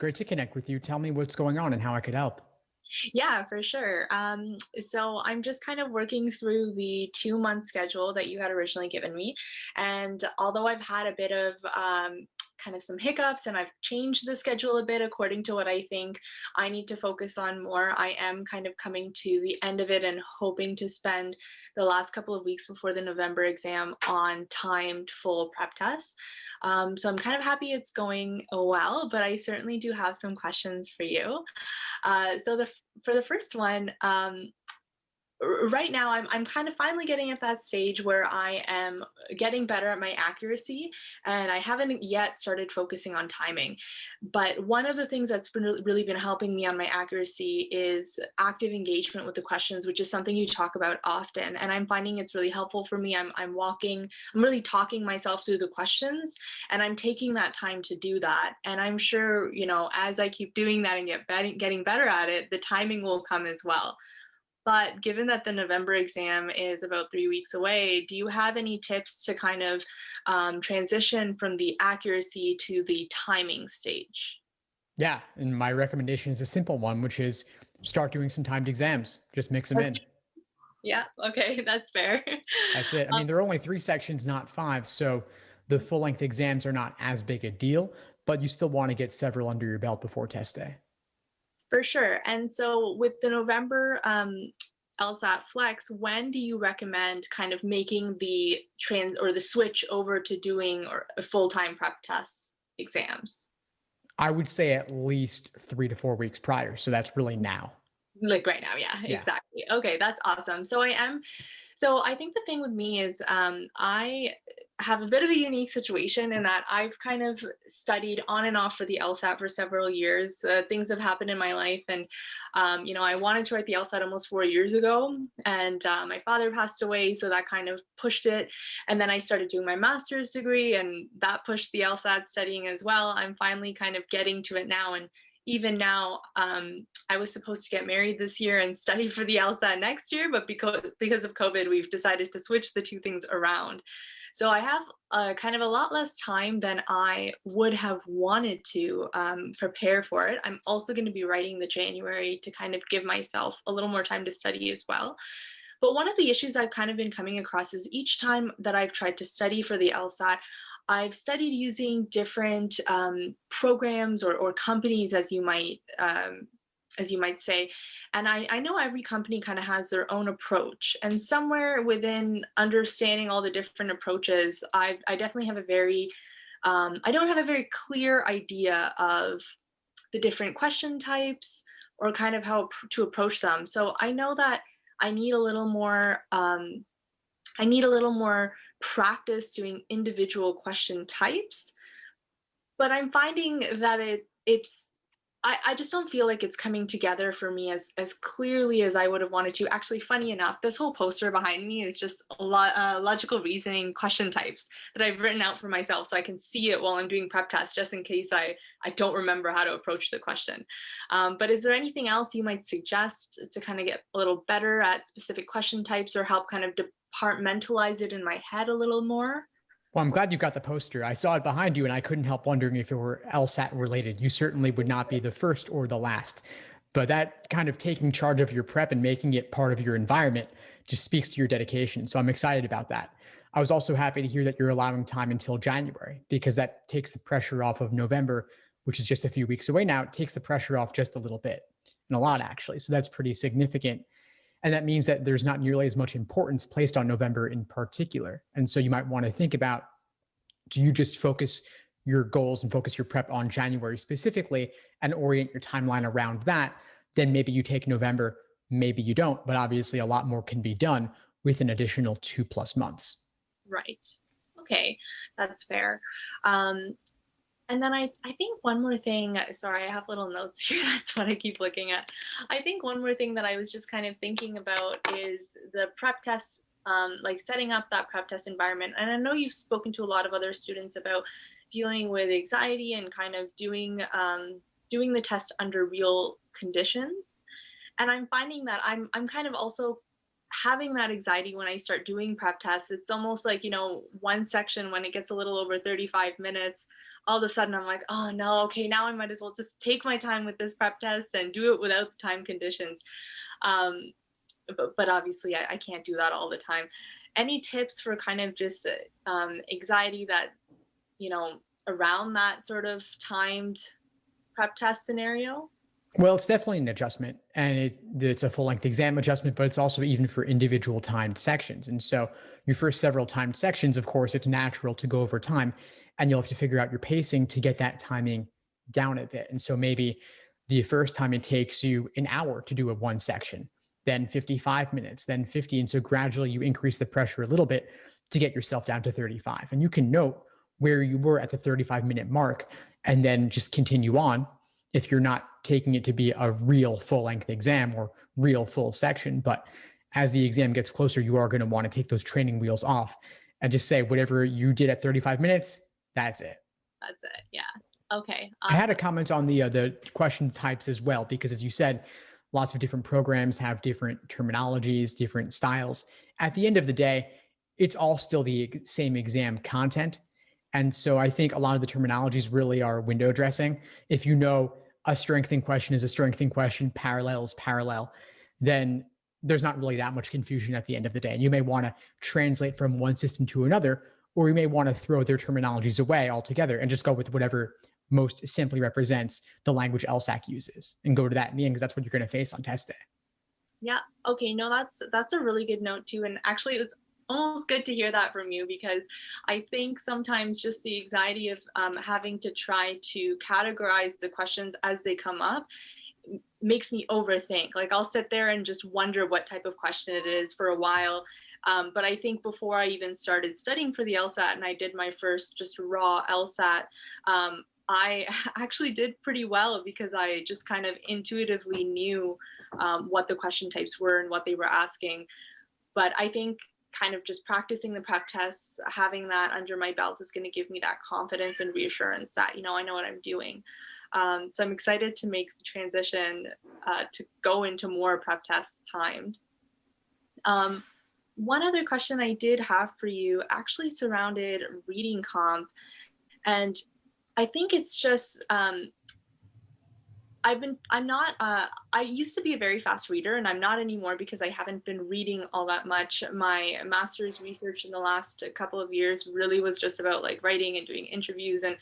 great to connect with you. Tell me what's going on and how I could help. Yeah, for sure. So I'm just kind of working through the 2 month schedule that you had originally given me. And although I've had a bit of kind of some hiccups and I've changed the schedule a bit according to what I think I need to focus on more, I am kind of coming to the end of it and hoping to spend the last couple of weeks before the November exam on timed full prep tests. So I'm kind of happy it's going well, but I certainly do have some questions for you. For the first one, right now I'm kind of finally getting at that stage where I am getting better at my accuracy, and I haven't yet started focusing on timing. But one of the things that's really been helping me on my accuracy is active engagement with the questions, which is something you talk about often. And I'm finding it's really helpful for me. I'm really talking myself through the questions, and I'm taking that time to do that. And I'm sure, as I keep doing that and getting better at it, the timing will come as well. But given that the November exam is about 3 weeks away, do you have any tips to kind of transition from the accuracy to the timing stage? Yeah, and my recommendation is a simple one, which is start doing some timed exams. Just mix them in. Okay. Yeah, okay, that's fair. That's it. I mean, there are only three sections, not five. So the full length exams are not as big a deal, but you still want to get several under your belt before test day. For sure. And so with the November LSAT Flex, when do you recommend kind of making the the switch over to doing or full-time prep tests exams? I would say at least 3 to 4 weeks prior. So that's really now. Like right now, yeah, Yeah. exactly. Okay, that's awesome. So I think the thing with me is I have a bit of a unique situation in that I've kind of studied on and off for the LSAT for several years. Things have happened in my life, and I wanted to write the LSAT almost 4 years ago, and my father passed away, so that kind of pushed it. And then I started doing my master's degree, and that pushed the LSAT studying as well. I'm finally kind of getting to it now, and even now, I was supposed to get married this year and study for the LSAT next year, but because of COVID, we've decided to switch the two things around. So I have kind of a lot less time than I would have wanted to prepare for it. I'm also going to be writing the January to kind of give myself a little more time to study as well. But one of the issues I've kind of been coming across is each time that I've tried to study for the LSAT, I've studied using different programs or companies, as you might say. And I know every company kind of has their own approach. And somewhere within understanding all the different approaches, I definitely have I don't have a very clear idea of the different question types or kind of how to approach them. So I know that I need a little more. I need a little more practice doing individual question types, but I'm finding that I just don't feel like it's coming together for me as clearly as I would have wanted to. Actually, funny enough, this whole poster behind me is just a lot logical reasoning question types that I've written out for myself so I can see it while I'm doing prep tests, just in case I don't remember how to approach the question. But is there anything else you might suggest to kind of get a little better at specific question types or help kind of departmentalize it in my head a little more? Well, I'm glad you've got the poster. I saw it behind you and I couldn't help wondering if it were LSAT related. You certainly would not be the first or the last. But that kind of taking charge of your prep and making it part of your environment just speaks to your dedication. So I'm excited about that. I was also happy to hear that you're allowing time until January because that takes the pressure off of November, which is just a few weeks away now. It takes the pressure off just a little bit and a lot, actually. So that's pretty significant. And that means that there's not nearly as much importance placed on November in particular. And so you might want to think about, do you just focus your goals and focus your prep on January specifically and orient your timeline around that? Then maybe you take November, maybe you don't, but obviously a lot more can be done with an additional 2+ months. Right. Okay, that's fair. Um, And then I think one more thing, sorry, I have little notes here. That's what I keep looking at. I think one more thing that I was just kind of thinking about is the prep test, like setting up that prep test environment. And I know you've spoken to a lot of other students about dealing with anxiety and kind of doing the test under real conditions. And I'm finding that I'm kind of also having that anxiety when I start doing prep tests, it's almost like, one section when it gets a little over 35 minutes, all of a sudden I'm like, oh no, okay, now I might as well just take my time with this prep test and do it without the time conditions. Um, but obviously I can't do that all the time. Any tips for kind of just anxiety that, you know, around that sort of timed prep test scenario? Well, it's definitely an adjustment, and it's a full length exam adjustment, but it's also even for individual timed sections. And so, your first several timed sections, of course, it's natural to go over time, and you'll have to figure out your pacing to get that timing down a bit. And so, maybe the first time it takes you an hour to do a one section, then 55 minutes, then 50. And so, gradually, you increase the pressure a little bit to get yourself down to 35. And you can note where you were at the 35-minute mark and then just continue on if you're not taking it to be a real full length exam or real full section. But as the exam gets closer, you are going to want to take those training wheels off and just say, whatever you did at 35 minutes, that's it. That's it. Yeah. Okay. I had a comment on the question types as well, because as you said, lots of different programs have different terminologies, different styles. At the end of the day, it's all still the same exam content. And so I think a lot of the terminologies really are window dressing. If you know a strengthening question is a strengthening question, parallel is parallel, then there's not really that much confusion at the end of the day. And you may want to translate from one system to another, or you may want to throw their terminologies away altogether and just go with whatever most simply represents the language LSAC uses and go to that in the end, because that's what you're going to face on test day. Yeah. Okay. No, that's a really good note too. And actually, it's almost good to hear that from you, because I think sometimes just the anxiety of having to try to categorize the questions as they come up makes me overthink. Like I'll sit there and just wonder what type of question it is for a while. But I think before I even started studying for the LSAT and I did my first just raw LSAT, I actually did pretty well because I just kind of intuitively knew what the question types were and what they were asking. But I think kind of just practicing the prep tests, having that under my belt is going to give me that confidence and reassurance that, I know what I'm doing. So I'm excited to make the transition to go into more prep tests timed. One other question I did have for you actually surrounded reading comp. And I think it's just, I used to be a very fast reader, and I'm not anymore because I haven't been reading all that much. My master's research in the last couple of years really was just about like writing and doing interviews. And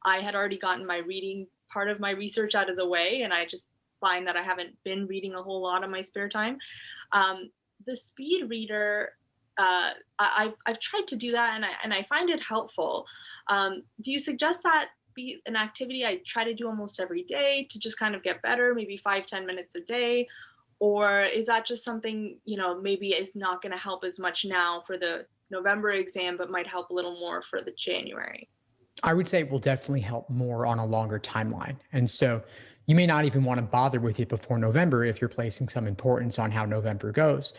I had already gotten my reading part of my research out of the way. And I just find that I haven't been reading a whole lot in my spare time. The speed reader, I've tried to do that, and I find it helpful. Do you suggest that be an activity I try to do almost every day to just kind of get better, maybe 5-10 minutes a day? Or is that just something, maybe is not going to help as much now for the November exam, but might help a little more for the January? I would say it will definitely help more on a longer timeline. And so you may not even want to bother with it before November if you're placing some importance on how November goes.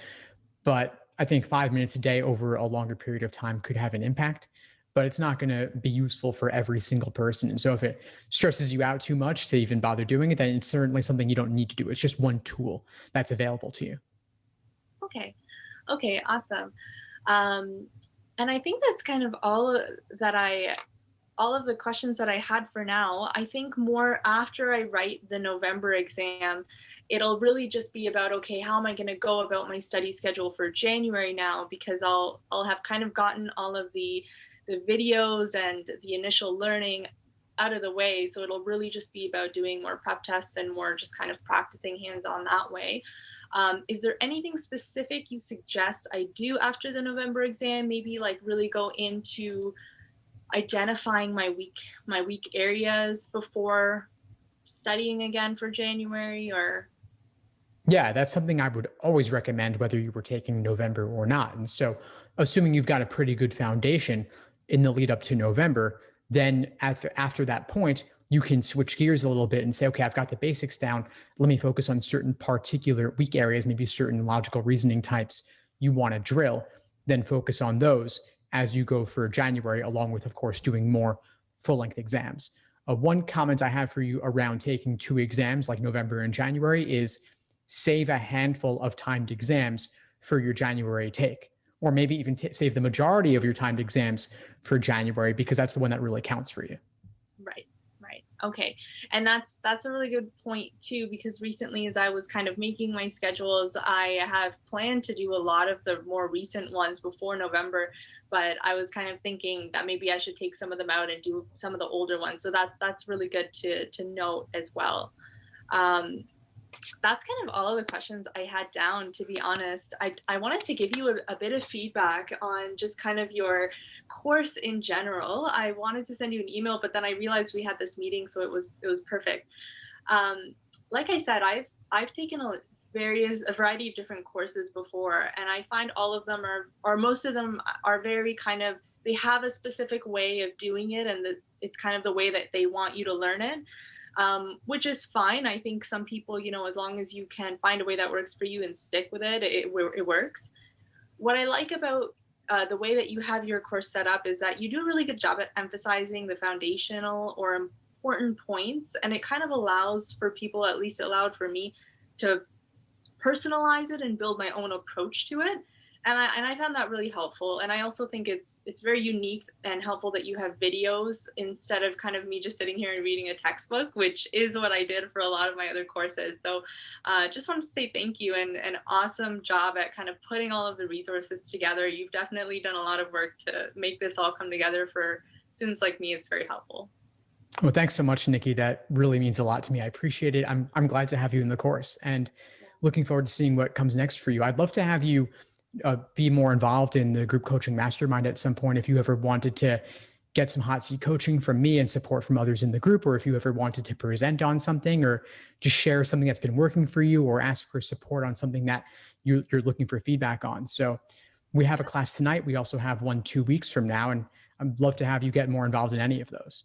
But I think 5 minutes a day over a longer period of time could have an impact, but it's not going to be useful for every single person. And so if it stresses you out too much to even bother doing it, then it's certainly something you don't need to do. It's just one tool that's available to you. Okay. Okay. Awesome. And I think that's kind of all of the questions that I had for now. I think more after I write the November exam, it'll really just be about, okay, how am I going to go about my study schedule for January now? Because I'll have kind of gotten all of the videos and the initial learning out of the way. So it'll really just be about doing more prep tests and more just kind of practicing hands-on that way. Is there anything specific you suggest I do after the November exam? Maybe like really go into identifying my weak areas before studying again for January? Or Yeah, that's something I would always recommend whether you were taking November or not. And so, assuming you've got a pretty good foundation in the lead up to November, then after that point, you can switch gears a little bit and say, okay, I've got the basics down. Let me focus on certain particular weak areas, maybe certain logical reasoning types you want to drill, then focus on those as you go for January, along with, of course, doing more full length exams. One comment I have for you around taking two exams like November and January is save a handful of timed exams for your January take, or maybe even save the majority of your timed exams for January, because that's the one that really counts for you. Right. Right. Okay. And that's a really good point too, because recently as I was kind of making my schedules, I have planned to do a lot of the more recent ones before November, but I was kind of thinking that maybe I should take some of them out and do some of the older ones. So that's really good to note as well. That's kind of all of the questions I had down, to be honest. I wanted to give you a bit of feedback on just kind of your course in general. I wanted to send you an email, but then I realized we had this meeting, so it was perfect. Like I said, I've taken a variety of different courses before, and I find all of them or most of them are very kind of, they have a specific way of doing it, and it's kind of the way that they want you to learn it. Which is fine. I think some people, as long as you can find a way that works for you and stick with it, it works. What I like about the way that you have your course set up is that you do a really good job at emphasizing the foundational or important points, and it kind of allows for people, at least it allowed for me, to personalize it and build my own approach to it. And I found that really helpful. And I also think it's very unique and helpful that you have videos instead of kind of me just sitting here and reading a textbook, which is what I did for a lot of my other courses. So just wanted to say thank you, and an awesome job at kind of putting all of the resources together. You've definitely done a lot of work to make this all come together for students like me. It's very helpful. Well, thanks so much, Nikki. That really means a lot to me. I appreciate it. I'm glad to have you in the course, and looking forward to seeing what comes next for you. I'd love to have you be more involved in the group coaching mastermind at some point. If you ever wanted to get some hot seat coaching from me and support from others in the group, or if you ever wanted to present on something, or just share something that's been working for you, or ask for support on something that you're looking for feedback on. So we have a class tonight. We also have one 2 weeks from now, and I'd love to have you get more involved in any of those.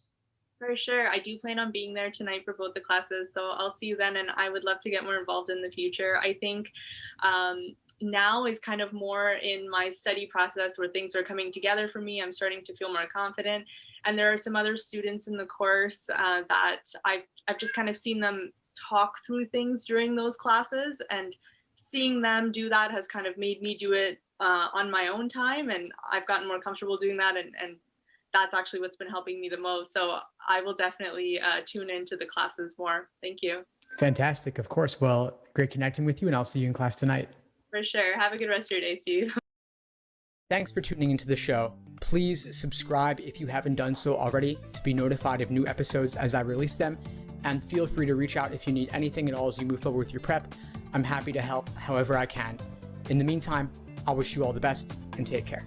For sure. I do plan on being there tonight for both the classes. So I'll see you then. And I would love to get more involved in the future. I think now is kind of more in my study process where things are coming together for me. I'm starting to feel more confident. And there are some other students in the course that I've just kind of seen them talk through things during those classes. And seeing them do that has kind of made me do it on my own time. And I've gotten more comfortable doing that. And that's actually what's been helping me the most. So I will definitely tune into the classes more. Thank you. Fantastic. Of course. Well, great connecting with you, and I'll see you in class tonight. For sure. Have a good rest of your day, Steve. Thanks for tuning into the show. Please subscribe if you haven't done so already to be notified of new episodes as I release them. And feel free to reach out if you need anything at all as you move forward with your prep. I'm happy to help however I can. In the meantime, I'll wish you all the best and take care.